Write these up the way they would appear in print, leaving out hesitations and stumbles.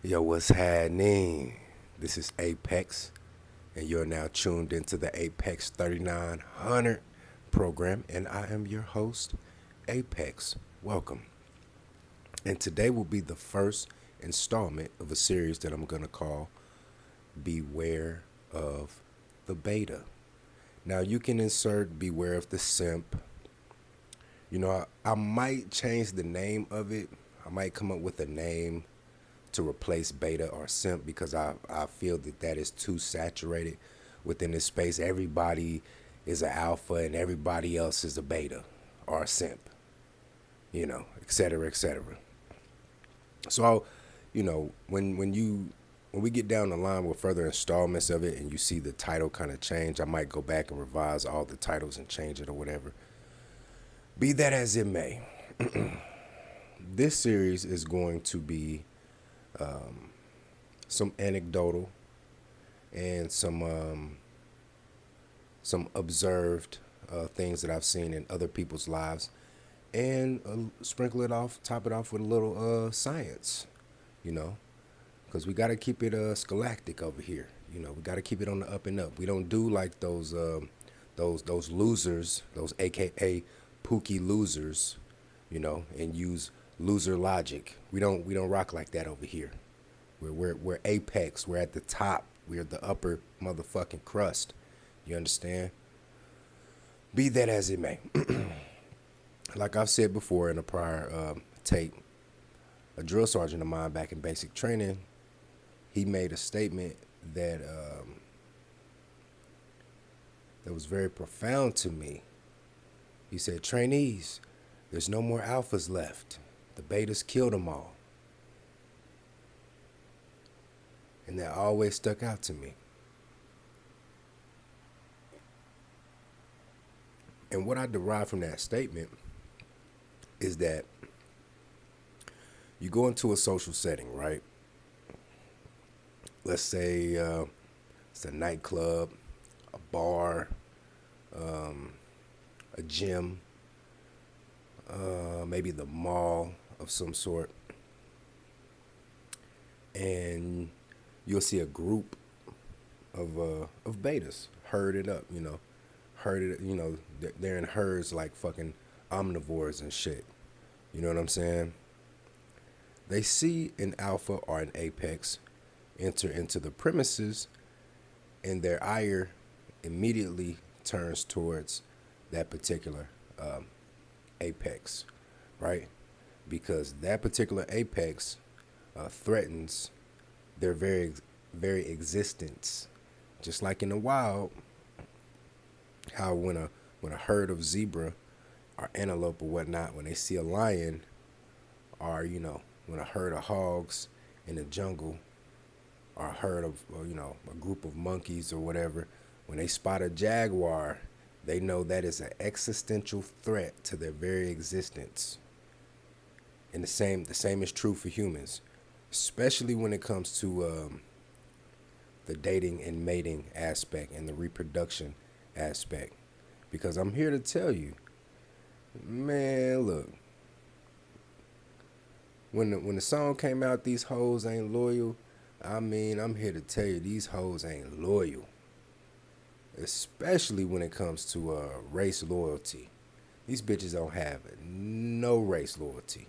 Yo, what's happening? This is Apex, and you're now tuned into the Apex 3900 program, and I am your host, Apex. Welcome. And today will be the first installment of a series that I'm going to call Beware of the Beta. Now, you can insert Beware of the Simp. I might change the name of it. I might come up with a name to replace beta or simp because I feel that is too saturated within this space. Everybody is an alpha and everybody else is a beta or a simp, et cetera, et cetera. So, when we get down the line with further installments of it and you see the title kind of change, I might go back and revise all the titles and change it or whatever. Be that as it may, this series is going to be some anecdotal and some observed things that I've seen in other people's lives, and sprinkle it off, top it off with a little science, you know, because we got to keep it scholastic over here. We got to keep it on the up and up. We don't do like those losers, those AKA Pookie losers, and use loser logic. We don't rock like that over here. We're apex. We're at the top. We're the upper motherfucking crust. You understand? Be that as it may. Like I've said before in a prior tape, a drill sergeant of mine back in basic training, he made a statement that was very profound to me. He said, "Trainees, there's no more alphas left. The betas killed them all." And that always stuck out to me. And what I derive from that statement is that you go into a social setting, right? Let's say it's a nightclub, a bar, a gym, maybe the mall of some sort, and you'll see a group of betas herded up, herded, they're in herds like fucking omnivores and shit. You know what I'm saying? They see an alpha or an apex enter into the premises, and their ire immediately turns towards that particular apex, right? Because that particular apex threatens their very existence. Just like in the wild, how when a herd of zebra or antelope or whatnot, when they see a lion, or when a herd of hogs in the jungle, or a herd of a group of monkeys or whatever, when they spot a jaguar, they know that is an existential threat to their very existence. And the same is true for humans, especially when it comes to the dating and mating aspect and the reproduction aspect. Because I'm here to tell you, man, look, when the song came out, "These hoes ain't loyal," I mean, I'm here to tell you, these hoes ain't loyal. Especially when it comes to race loyalty. These bitches don't have no race loyalty.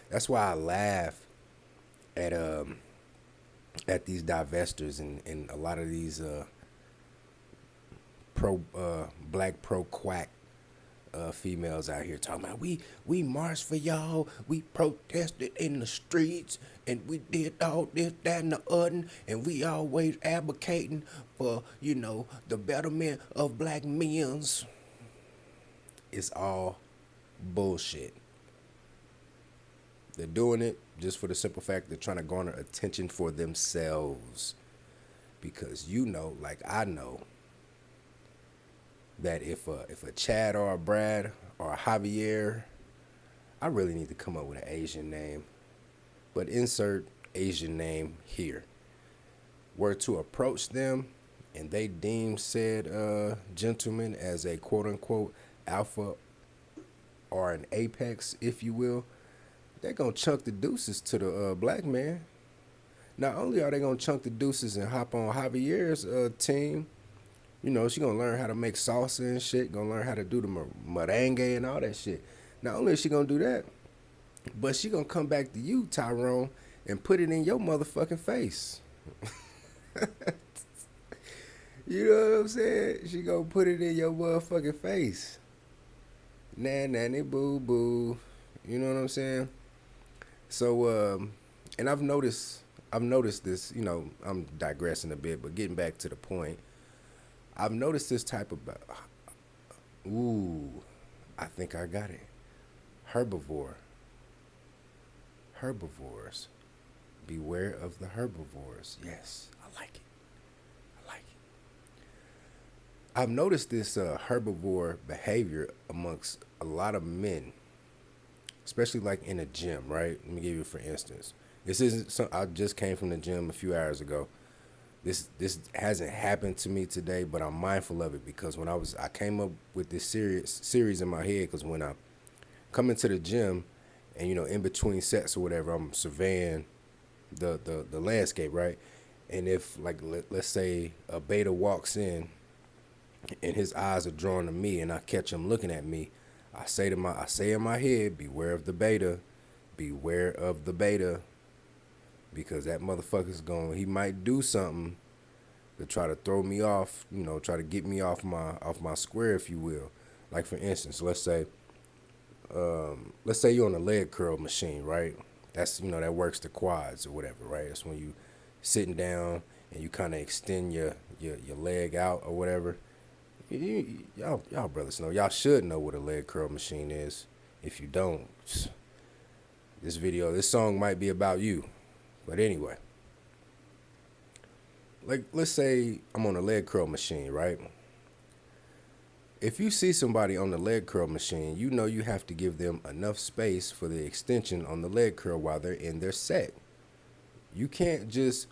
That's why I laugh at these divestors and a lot of these pro black pro quack females out here talking about we marched for y'all, we protested in the streets, and we did all this, that, and the other, and we always advocating for the betterment of black men's. It's all bullshit. They're doing it just for the simple fact they're trying to garner attention for themselves. Because like I know, that if a Chad or a Brad or a Javier, I really need to come up with an Asian name, but insert Asian name here, were to approach them and they deem said gentleman as a quote unquote alpha or an apex, if you will, they're gonna chunk the deuces to the black man. Not only are they gonna chunk the deuces and hop on Javier's team, you know, she gonna learn how to make salsa and shit. Gonna learn how to do the merengue and all that shit. Not only is she gonna do that, but she gonna come back to you, Tyrone, and put it in your motherfucking face. You know what I'm saying? She gonna put it in your motherfucking face. Nanny boo boo. You know what I'm saying? So, and I've noticed this. You know, I'm digressing a bit, but getting back to the point, I've noticed this type of. Ooh, I think I got it. Herbivore. Herbivores. Beware of the herbivores. Yes, I like it. I like it. I've noticed this herbivore behavior amongst a lot of men, especially like in a gym, right? Let me give you for instance. This isn't some. I just came from the gym a few hours ago. This hasn't happened to me today, but I'm mindful of it because when I came up with this series in my head because when I come into the gym and you know in between sets or whatever, I'm surveying the landscape, right? And if like let's say a beta walks in and his eyes are drawn to me and I catch him looking at me, I say in my head, beware of the beta, beware of the beta, because that motherfucker's he might do something to try to throw me off, you know, try to get me off my square, if you will. Like for instance, let's say you're on a leg curl machine, right? That's you know that works the quads or whatever, right? That's when you sitting down and you kind of extend your leg out or whatever. Y'all brothers know. Y'all should know what a leg curl machine is. If you don't, this song might be about you. But anyway, like let's say I'm on a leg curl machine, right? If you see somebody on the leg curl machine, you know you have to give them enough space for the extension on the leg curl while they're in their set. You can't just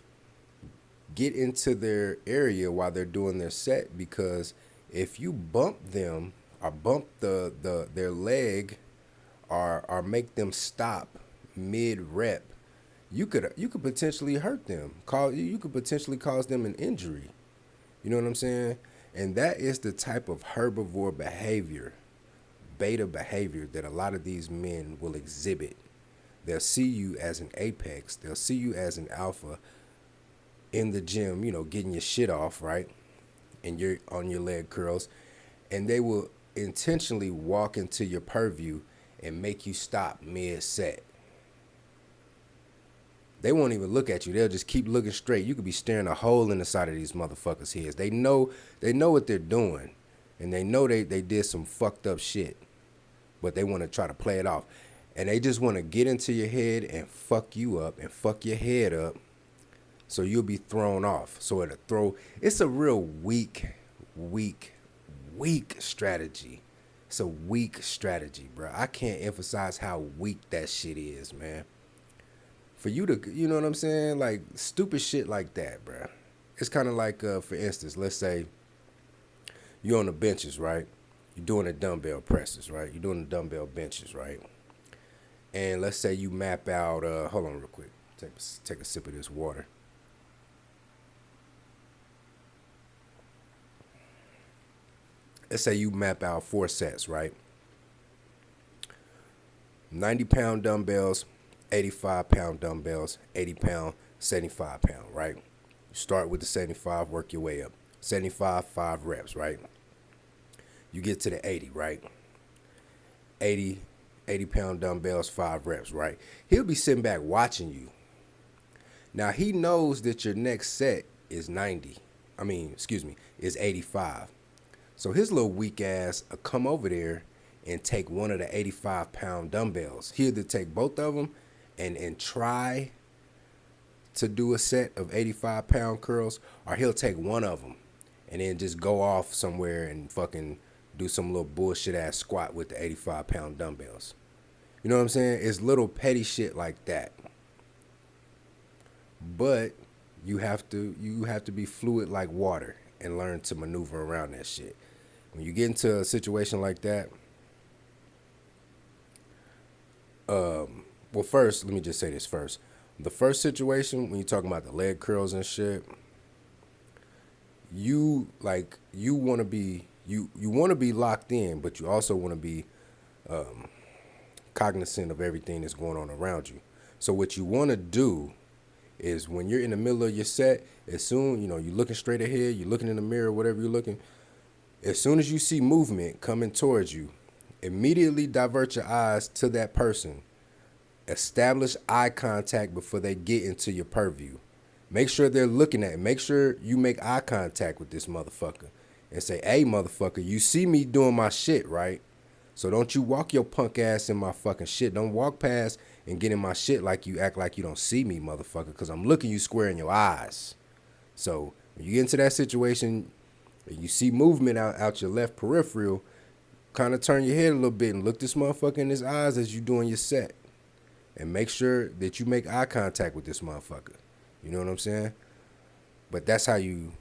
get into their area while they're doing their set because if you bump them or bump their leg or make them stop mid rep, you could potentially hurt them. You could potentially cause them an injury. You know what I'm saying? And that is the type of herbivore behavior, beta behavior that a lot of these men will exhibit. They'll see you as an apex. They'll see you as an alpha in the gym, you know, getting your shit off, right? And you're on your leg curls. And they will intentionally walk into your purview and make you stop mid-set. They won't even look at you. They'll just keep looking straight. You could be staring a hole in the side of these motherfuckers' heads. They know what they're doing. And they know they did some fucked up shit. But they want to try to play it off. And they just want to get into your head and fuck you up and fuck your head up. So you'll be thrown off. So it's a real weak strategy. It's a weak strategy, bro. I can't emphasize how weak that shit is, man. For you to, you know what I'm saying? Like, stupid shit like that, bro. It's kind of like, for instance, let's say you're on the benches, right? You're doing the dumbbell presses, right? You're doing the dumbbell benches, right? And let's say you map out, hold on real quick. Take a sip of this water. Let's say you map out 4 sets, right? 90-pound dumbbells, 85-pound dumbbells, 80-pound, 75-pound, right? You start with the 75, work your way up. 75, 5 reps, right? You get to the 80, right? 80-pound dumbbells, 5 reps, right? He'll be sitting back watching you. Now, he knows that your next set is is 85. So his little weak ass will come over there and take one of the 85-pound dumbbells. He'll either take both of them and try to do a set of 85-pound curls, or he'll take one of them and then just go off somewhere and fucking do some little bullshit ass squat with the 85-pound dumbbells. You know what I'm saying? It's little petty shit like that. But you have to be fluid like water and learn to maneuver around that shit. When you get into a situation like that, well, first, let me just say this first. The first situation when you're talking about the leg curls and shit, you want to be you want to be locked in, but you also want to be cognizant of everything that's going on around you. So what you want to do is when you're in the middle of your set, as soon you're looking straight ahead, you're looking in the mirror, whatever you're looking. As soon as you see movement coming towards you, immediately divert your eyes to that person. Establish eye contact before they get into your purview. Make sure they're looking at it. Make sure you make eye contact with this motherfucker and say, hey, motherfucker, you see me doing my shit, right? So don't you walk your punk ass in my fucking shit. Don't walk past and get in my shit like you act like you don't see me, motherfucker, because I'm looking you square in your eyes. So when you get into that situation and you see movement out your left peripheral, kind of turn your head a little bit and look this motherfucker in his eyes as you doing your set. And make sure that you make eye contact with this motherfucker. You know what I'm saying? But that's how you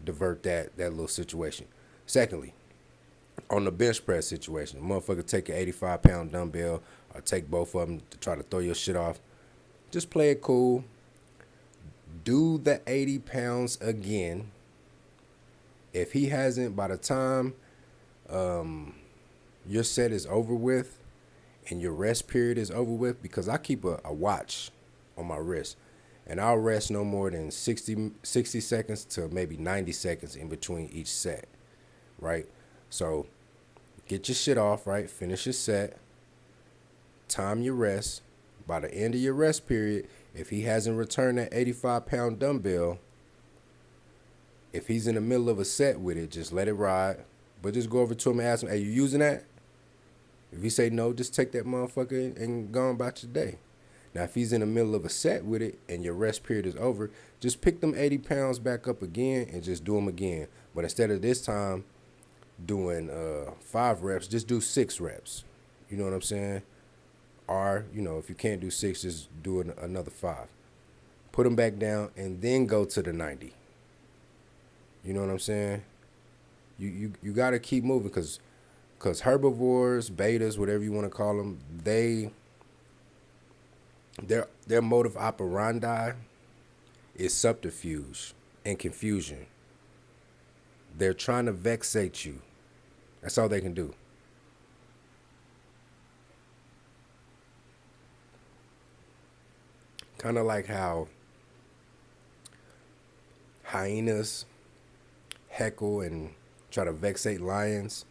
divert that little situation. Secondly, on the bench press situation, motherfucker take an 85-pound dumbbell or take both of them to try to throw your shit off. Just play it cool. Do the 80 pounds again. If he hasn't, by the time your set is over with and your rest period is over with, because I keep a watch on my wrist, and I'll rest no more than 60 seconds to maybe 90 seconds in between each set, right? So get your shit off, right? Finish your set. Time your rest. By the end of your rest period, if he hasn't returned that 85-pound dumbbell, if he's in the middle of a set with it, just let it ride. But just go over to him and ask him, hey, you using that? If he say no, just take that motherfucker and go on about your day. Now, if he's in the middle of a set with it and your rest period is over, just pick them 80 pounds back up again and just do them again. But instead of this time doing 5 reps, just do 6 reps. You know what I'm saying? Or, if you can't do 6, just do another 5. Put them back down and then go to the 90. You know what I'm saying? You got to keep moving because herbivores, betas, whatever you want to call them, their modus operandi is subterfuge and confusion. They're trying to vexate you. That's all they can do. Kind of like how hyenas heckle and try to vexate lions,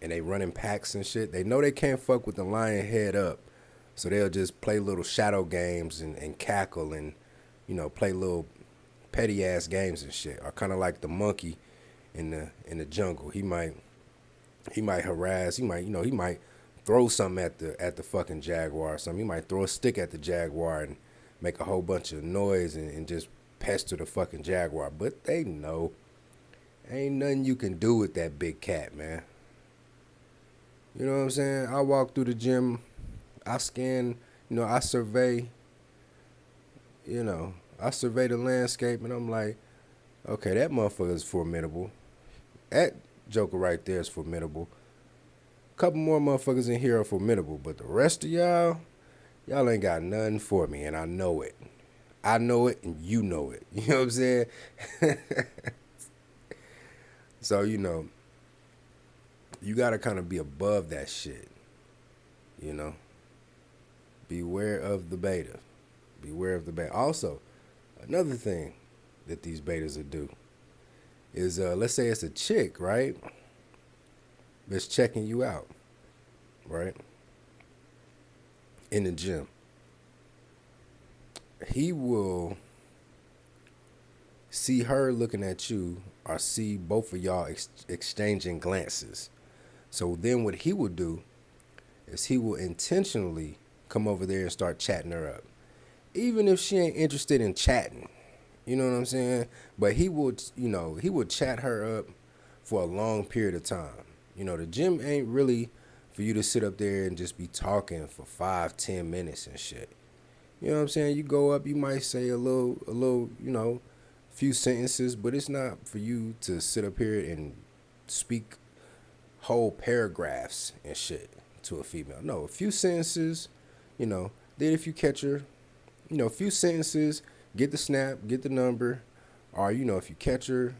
and they run in packs and shit. They know they can't fuck with the lion head up, so they'll just play little shadow games and cackle and, play little petty ass games and shit. Or kind of like the monkey in the jungle. He might harass. He might throw something at the fucking jaguar or something. He might throw a stick at the jaguar and make a whole bunch of noise and just pester the fucking jaguar. But they know ain't nothing you can do with that big cat, man. You know what I'm saying? I walk through the gym, I scan, I survey, I survey the landscape, and I'm like, okay, that motherfucker is formidable. That joker right there is formidable. A couple more motherfuckers in here are formidable, but the rest of y'all ain't got nothing for me, and I know it. I know it, and you know it. You know what I'm saying? So, you got to kind of be above that shit, Beware of the beta. Beware of the beta. Also, another thing that these betas will do is, let's say it's a chick, right, that's checking you out, right, in the gym. He will see her looking at you or see both of y'all exchanging glances. So then what he will do is he will intentionally come over there and start chatting her up. Even if she ain't interested in chatting. You know what I'm saying? But he would chat her up for a long period of time. The gym ain't really for you to sit up there and just be talking for 5-10 minutes and shit. You know what I'm saying? You go up, you might say a little, few sentences, but it's not for you to sit up here and speak whole paragraphs and shit to a female. No, a few sentences, then if you catch her, a few sentences, get the snap, get the number, or if you catch her,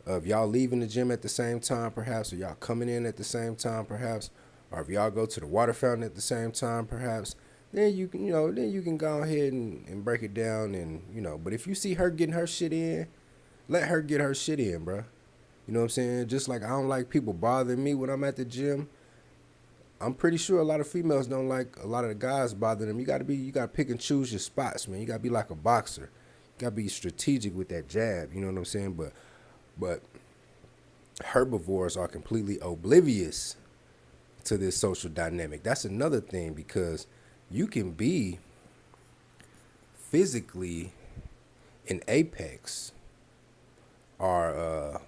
if y'all leaving the gym at the same time, perhaps, or y'all coming in at the same time, perhaps, or if y'all go to the water fountain at the same time, perhaps, then you can, then you can go ahead and break it down, and But if you see her getting her shit in, let her get her shit in, bruh. You know what I'm saying? Just like I don't like people bothering me when I'm at the gym. I'm pretty sure a lot of females don't like a lot of the guys bothering them. You gotta pick and choose your spots, man. You gotta be like a boxer. You gotta be strategic with that jab. You know what I'm saying? But herbivores are completely oblivious to this social dynamic. That's another thing because you can be physically an apex or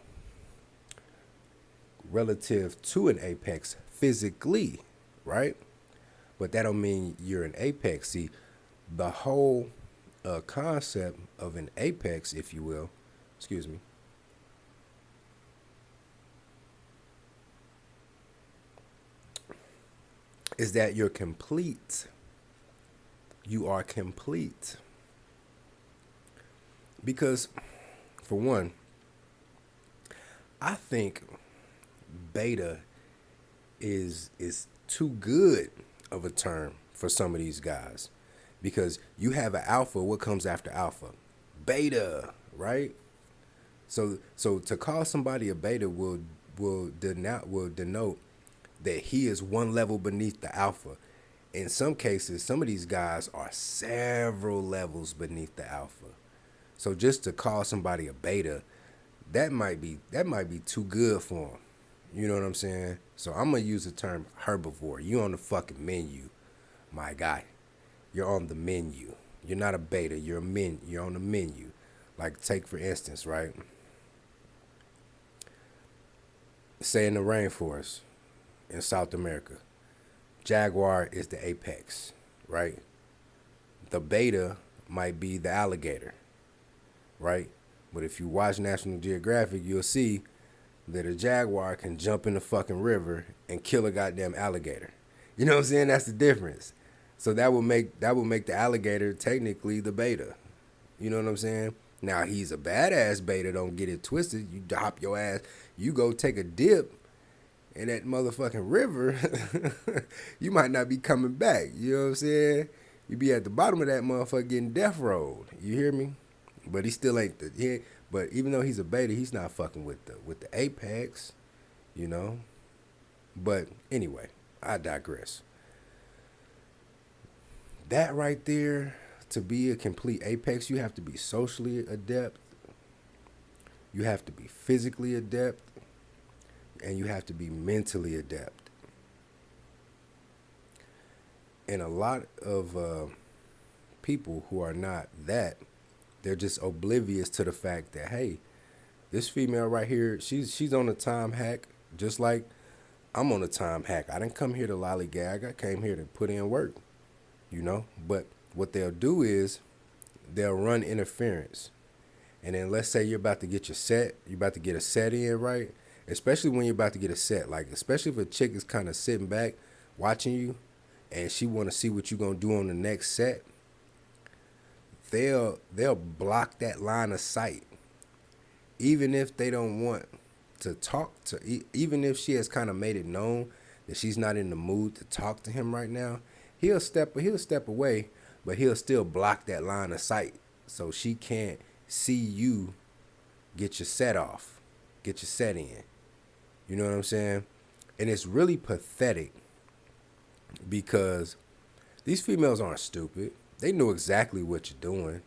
relative to an apex physically, right? But that don't mean you're an apex. See, the whole concept of an apex, if you will, excuse me, is that you're complete. You are complete. Because, for one, I think beta is too good of a term for some of these guys. Because you have an alpha, what comes after alpha? Beta, right? So to call somebody a beta will denote that he is one level beneath the alpha. In some cases, some of these guys are several levels beneath the alpha. So just to call somebody a beta, that might be too good for them. You know what I'm saying? So I'm gonna use the term herbivore. You on the fucking menu, my guy. You're on the menu. You're not a beta. You're on the menu. Like take for instance, right? Say in the rainforest in South America, jaguar is the apex, right? The beta might be the alligator, right? But if you watch National Geographic, you'll see that a jaguar can jump in the fucking river and kill a goddamn alligator. You know what I'm saying? That's the difference. So that would make the alligator technically the beta. You know what I'm saying? Now he's a badass beta. Don't get it twisted. You hop your ass. You go take a dip in that motherfucking river. You might not be coming back. You know what I'm saying? You be at the bottom of that motherfucker getting death rolled. You hear me? But he still ain't but even though he's a beta, he's not fucking with the apex, you know. But anyway, I digress. That right there, to be a complete apex, you have to be socially adept, you have to be physically adept, and you have to be mentally adept. And a lot of people who are not that, they're just oblivious to the fact that, hey, this female right here, she's on a time hack, just like I'm on a time hack. I didn't come here to lollygag. I came here to put in work, you know. But what they'll do is they'll run interference. And then let's say you're about to get you're about to get a set in, right? Especially when you're about to get a set. Like, especially if a chick is kind of sitting back watching you and she want to see what you're going to do on the next set, they'll block that line of sight. Even if they don't want to talk to, even if she has kind of made it known that she's not in the mood to talk to him right now, he'll step away, but he'll still block that line of sight so she can't see you get your set off, get your set in. You know what I'm saying? And it's really pathetic because these females aren't stupid. They know exactly what you're doing.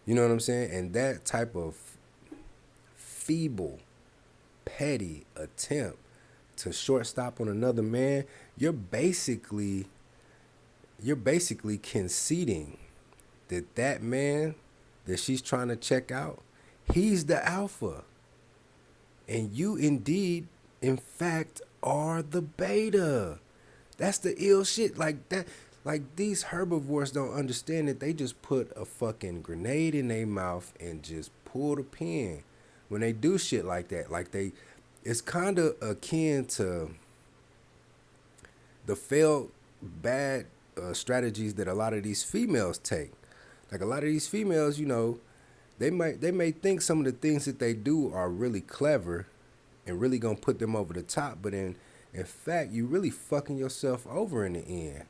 You know what I'm saying? And that type of feeble, petty attempt to shortstop on another man, you're basically conceding that man that she's trying to check out, he's the alpha. And you indeed, in fact, are the beta. That's the ill shit. Like that. Like, these herbivores don't understand that they just put a fucking grenade in their mouth and just pull the pin when they do shit like that. Like, it's kind of akin to the failed bad strategies that a lot of these females take. Like a lot of these females, they may think some of the things that they do are really clever and really gonna put them over the top, but in fact, you really fucking yourself over in the end.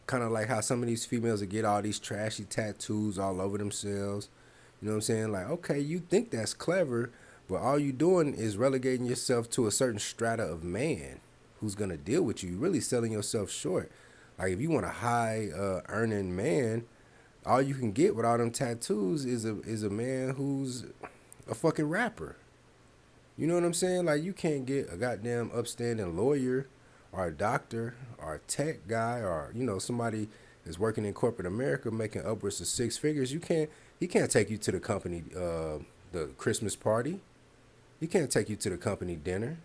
Kind of like how some of these females that get all these trashy tattoos all over themselves. You know what I'm saying? Like, okay, you think that's clever, but all you doing is relegating yourself to a certain strata of man who's gonna deal with you. You're really selling yourself short. Like, if you want a high earning man, all you can get with all them tattoos is a man who's a fucking rapper. You know what I'm saying? Like, you can't get a goddamn upstanding lawyer or a doctor or a tech guy or, somebody that's working in corporate America making upwards of six figures. He can't take you to the company, the Christmas party. He can't take you to the company dinner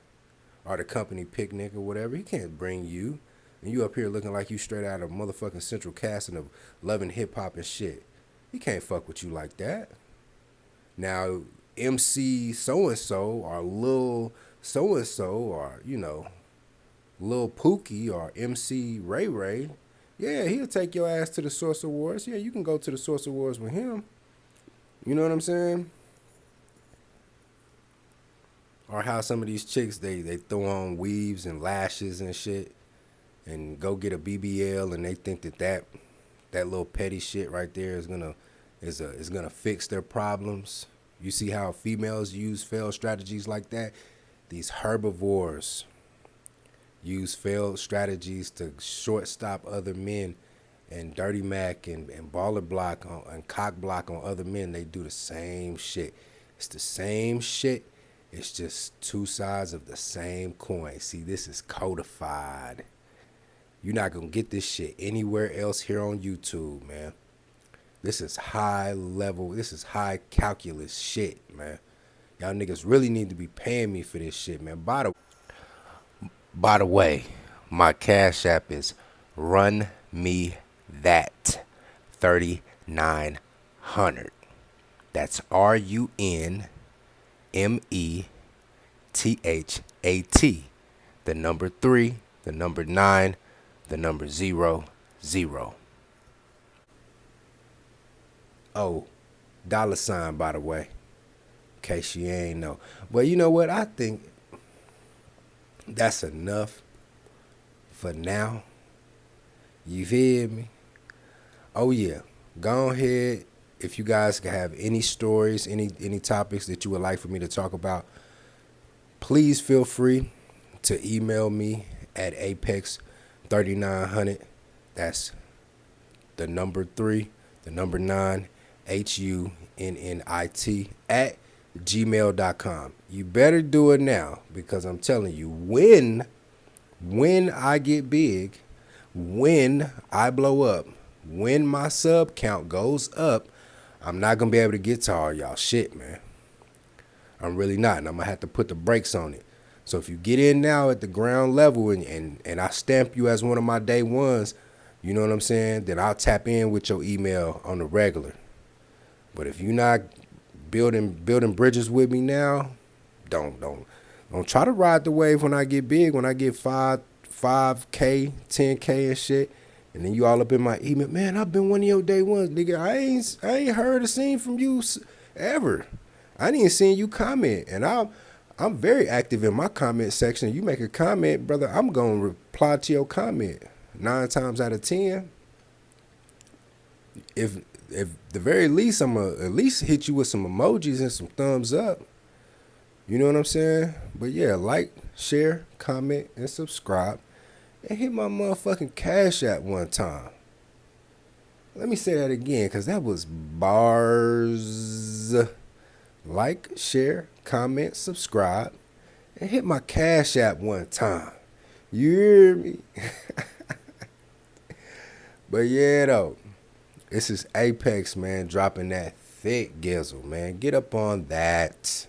or the company picnic or whatever. He can't bring you. And you up here looking like you straight out of motherfucking central casting of loving hip hop and shit. He can't fuck with you like that. Now, MC so and so or Lil so and so or Lil Pookie or MC Ray Ray, yeah, he'll take your ass to the Source Awards. Yeah, you can go to the Source Awards with him. You know what I'm saying? Or how some of these chicks they throw on weaves and lashes and shit and go get a BBL and they think that little petty shit right there is gonna fix their problems. You see how females use failed strategies like that? These herbivores use failed strategies to shortstop other men and dirty mac and baller block and cock block on other men. They do the same shit. It's the same shit. It's just two sides of the same coin. See, this is codified. You're not gonna get this shit anywhere else here on YouTube, man. This is high level. This is high calculus shit, man. Y'all niggas really need to be paying me for this shit, man. By the way, my Cash App is Run Me That 3900. That's RUNMETHAT. The number 3, the number 9, the number 00. Oh, $, by the way, in case you ain't know. But you know what? I think that's enough for now. You hear me? Oh yeah. Go ahead. If you guys have any stories, any topics that you would like for me to talk about, please feel free to email me at apex3900. That's the number 3, the number 9, HUNNIT at gmail.com. You better do it now, because I'm telling you, when I get big, when I blow up, when my sub count goes up, I'm not going to be able to get to all y'all shit, man. I'm really not, and I'm going to have to put the brakes on it. So if you get in now at the ground level and I stamp you as one of my day ones, you know what I'm saying, then I'll tap in with your email on the regular. But if you're not building bridges with me now, don't try to ride the wave when I get big, when I get 5K, 10K and shit. And then you all up in my email, man, I've been one of your day ones, nigga. I ain't heard or seen from you ever. I ain't even seen you comment. And I'm very active in my comment section. You make a comment, brother, I'm going to reply to your comment 9 times out of 10. If the very least, I'm going to at least hit you with some emojis and some thumbs up. You know what I'm saying? But yeah, like, share, comment, and subscribe. And hit my motherfucking Cash App one time. Let me say that again, because that was bars. Like, share, comment, subscribe, and hit my Cash App one time. You hear me? But yeah, though. This is Apex, man, dropping that thick gizzle, man. Get up on that.